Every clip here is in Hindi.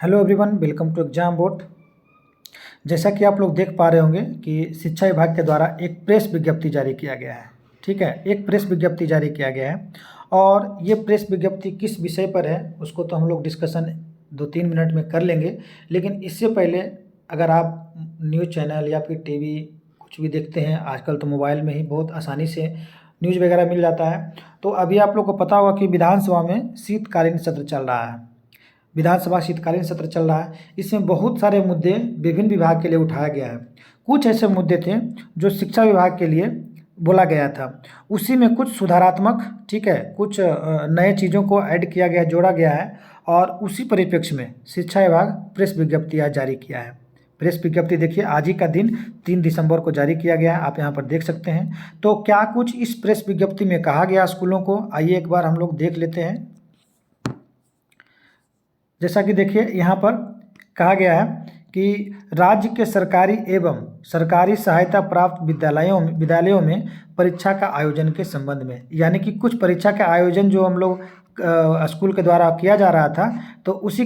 Hello everyone, welcome to exam board. जैसा कि आप लोग देख पा रहे होंगे कि शिक्षा विभाग के द्वारा एक प्रेस विज्ञप्ति जारी किया गया है। ठीक है, एक प्रेस विज्ञप्ति जारी किया गया है और ये प्रेस विज्ञप्ति किस विषय पर है उसको तो हम लोग डिस्कशन 2-3 मिनट में कर लेंगे। लेकिन इससे पहले अगर आप न्यूज़ चैनल या फिर टीवी कुछ भी देखते हैं, आजकल तो मोबाइल में ही बहुत आसानी से न्यूज़ वगैरह मिल जाता है। तो अभी आप लोग को पता होगा कि विधानसभा में शीतकालीन सत्र चल रहा है। विधानसभा शीतकालीन सत्र चल रहा है। इसमें बहुत सारे मुद्दे विभिन्न विभाग के लिए उठाया गया है। कुछ ऐसे मुद्दे थे जो शिक्षा विभाग के लिए बोला गया था, उसी में कुछ सुधारात्मक, ठीक है, कुछ नए चीज़ों को ऐड किया गया, जोड़ा गया है और उसी परिप्रेक्ष्य में शिक्षा विभाग प्रेस विज्ञप्ति आज जारी किया है। प्रेस विज्ञप्ति देखिए, आज ही का दिन 3 दिसंबर को जारी किया गया है, आप यहाँ पर देख सकते हैं। तो क्या कुछ इस प्रेस विज्ञप्ति में कहा गया स्कूलों को, आइए एक बार हम लोग देख लेते हैं। जैसा कि देखिए यहाँ पर कहा गया है कि राज्य के सरकारी एवं सरकारी सहायता प्राप्त विद्यालयों में परीक्षा का आयोजन के संबंध में, यानी कि कुछ परीक्षा का आयोजन जो हम लोग स्कूल के द्वारा किया जा रहा था, तो उसी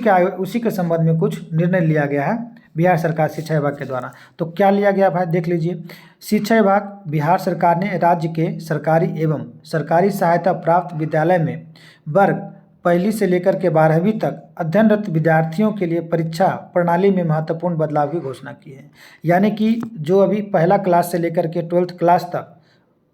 के संबंध में कुछ निर्णय लिया गया है बिहार सरकार शिक्षा विभाग के द्वारा। तो क्या लिया गया भाई, देख लीजिए। शिक्षा विभाग बिहार सरकार ने राज्य के सरकारी एवं सरकारी सहायता प्राप्त विद्यालय में वर्ग पहली से लेकर के 12वीं तक अध्ययनरत विद्यार्थियों के लिए परीक्षा प्रणाली में महत्वपूर्ण बदलाव की घोषणा की है। यानी कि जो अभी पहला क्लास से लेकर के 12th क्लास तक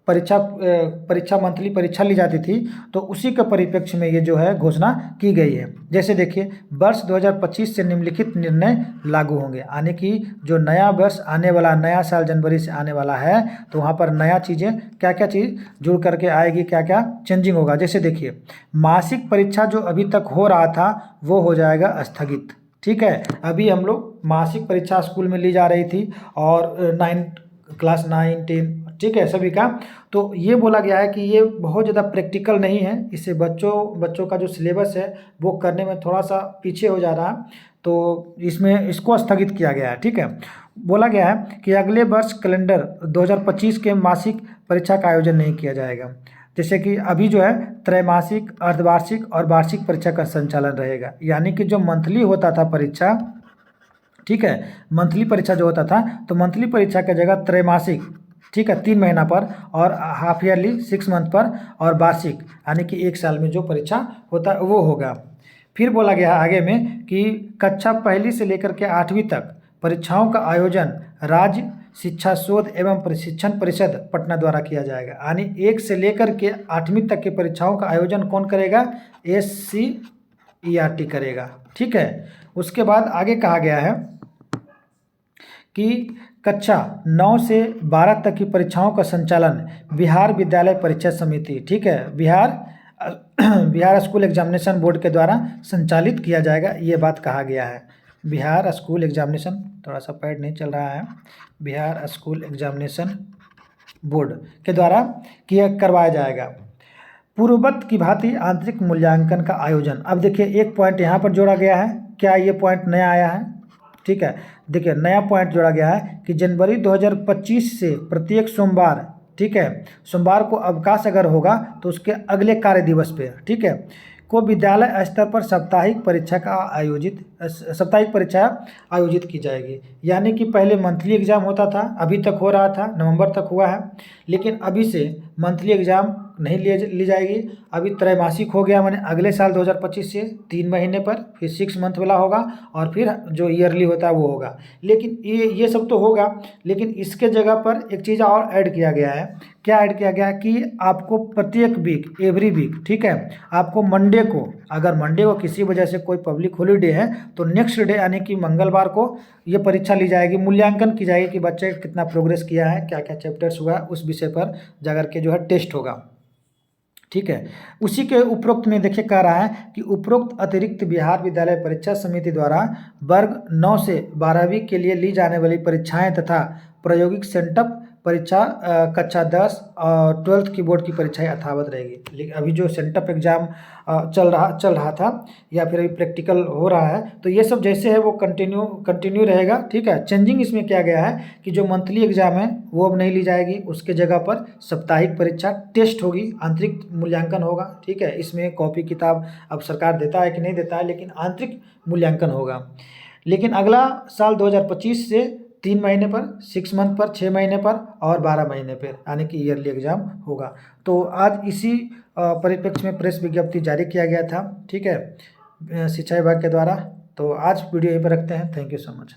परीक्षा मंथली परीक्षा ली जाती थी, तो उसी के परिप्रेक्ष्य में ये जो है घोषणा की गई है। जैसे देखिए, वर्ष 2025 से निम्नलिखित निर्णय लागू होंगे, यानी कि जो नया वर्ष आने वाला, नया साल जनवरी से आने वाला है, तो वहाँ पर नया चीज़ें क्या क्या चीज़ जुड़ करके आएगी, क्या क्या चेंजिंग होगा। जैसे देखिए, मासिक परीक्षा जो अभी तक हो रहा था वो हो जाएगा स्थगित। ठीक है, अभी हम लोग मासिक परीक्षा स्कूल में ली जा रही थी और क्लास 9, 10, ठीक है, सभी का। तो ये बोला गया है कि ये बहुत ज़्यादा प्रैक्टिकल नहीं है, इससे बच्चों का जो सिलेबस है वो करने में थोड़ा सा पीछे हो जा रहा है, तो इसको स्थगित किया गया है। ठीक है, बोला गया है कि अगले वर्ष कैलेंडर 2025 के मासिक परीक्षा का आयोजन नहीं किया जाएगा। जैसे कि अभी जो है त्रैमासिक, अर्धवार्षिक और वार्षिक परीक्षा का संचालन रहेगा। यानी कि जो मंथली होता था परीक्षा, ठीक है, मंथली परीक्षा जो होता था, तो मंथली परीक्षा की जगह त्रैमासिक, ठीक है, 3 महीना पर, और हाफ ईयरली 6 मंथ पर, और वार्षिक यानी कि 1 साल में जो परीक्षा होता है वो होगा। फिर बोला गया आगे में कि कक्षा पहली से लेकर के 8वीं तक परीक्षाओं का आयोजन राज्य शिक्षा शोध एवं प्रशिक्षण परिषद पटना द्वारा किया जाएगा। यानी 1 से लेकर के 8वीं तक की परीक्षाओं का आयोजन कौन करेगा, SCERT करेगा। ठीक है, उसके बाद आगे कहा गया है कि कक्षा 9 से 12 तक की परीक्षाओं का संचालन बिहार विद्यालय परीक्षा समिति, ठीक है, बिहार स्कूल एग्जामिनेशन बोर्ड के द्वारा संचालित किया जाएगा। ये बात कहा गया है। बिहार स्कूल एग्जामिनेशन, थोड़ा सा पैड नहीं चल रहा है, बिहार स्कूल एग्जामिनेशन बोर्ड के द्वारा करवाया जाएगा। पूर्ववत की भांति आंतरिक मूल्यांकन का आयोजन। अब देखिए, एक पॉइंट यहाँ पर जोड़ा गया है, क्या ये पॉइंट नया आया है? ठीक है, देखिए नया पॉइंट जोड़ा गया है कि जनवरी 2025 से प्रत्येक सोमवार, ठीक है, सोमवार को अवकाश अगर होगा तो उसके अगले कार्य दिवस पे, ठीक है, को विद्यालय स्तर पर साप्ताहिक परीक्षा आयोजित की जाएगी। यानी कि पहले मंथली एग्जाम होता था, अभी तक हो रहा था, नवंबर तक हुआ है, लेकिन अभी से मंथली एग्जाम नहीं ली जाएगी, अभी त्रैमासिक हो गया। मैंने अगले साल 2025 से 3 महीने पर, फिर 6 मंथ वाला होगा, और फिर जो ईयरली होता है वो होगा। लेकिन ये सब तो होगा, लेकिन इसके जगह पर एक चीज़ और ऐड किया गया है। क्या ऐड किया गया है कि आपको प्रत्येक वीक, एवरी वीक, ठीक है, आपको मंडे को, अगर मंडे को किसी वजह से कोई पब्लिक हॉलीडे है, तो नेक्स्ट डे यानी कि मंगलवार को ये परीक्षा ली जाएगी, मूल्यांकन की जाएगी कि बच्चे कितना प्रोग्रेस किया है, क्या क्या चैप्टर्स हुआ, उस विषय पर जाकर के जो है टेस्ट होगा। ठीक है, उसी के उपरोक्त में देखिए कह रहा है कि उपरोक्त अतिरिक्त बिहार विद्यालय परीक्षा समिति द्वारा वर्ग 9 से 12वीं के लिए ली जाने वाली परीक्षाएं तथा प्रायोगिक सेटअप परीक्षा कक्षा 10 और 12th की बोर्ड की परीक्षाएं यथावत रहेगी। लेकिन अभी जो सेंटअप एग्ज़ाम चल रहा था या फिर अभी प्रैक्टिकल हो रहा है, तो ये सब जैसे है वो कंटिन्यू रहेगा, ठीक है। चेंजिंग इसमें क्या गया है कि जो मंथली एग्ज़ाम है वो अब नहीं ली जाएगी, उसके जगह पर साप्ताहिक परीक्षा टेस्ट होगी, आंतरिक मूल्यांकन होगा, ठीक है। इसमें कॉपी किताब अब सरकार देता है कि नहीं देता है, लेकिन आंतरिक मूल्यांकन होगा। लेकिन अगला साल 2025 से 3 महीने पर, 6 मंथ पर, 6 महीने पर और 12 महीने पर, यानी कि ईयरली एग्ज़ाम होगा। तो आज इसी परिप्रेक्ष्य में प्रेस विज्ञप्ति जारी किया गया था, ठीक है, शिक्षा विभाग के द्वारा। तो आज वीडियो यहीं पर रखते हैं। Thank you so much.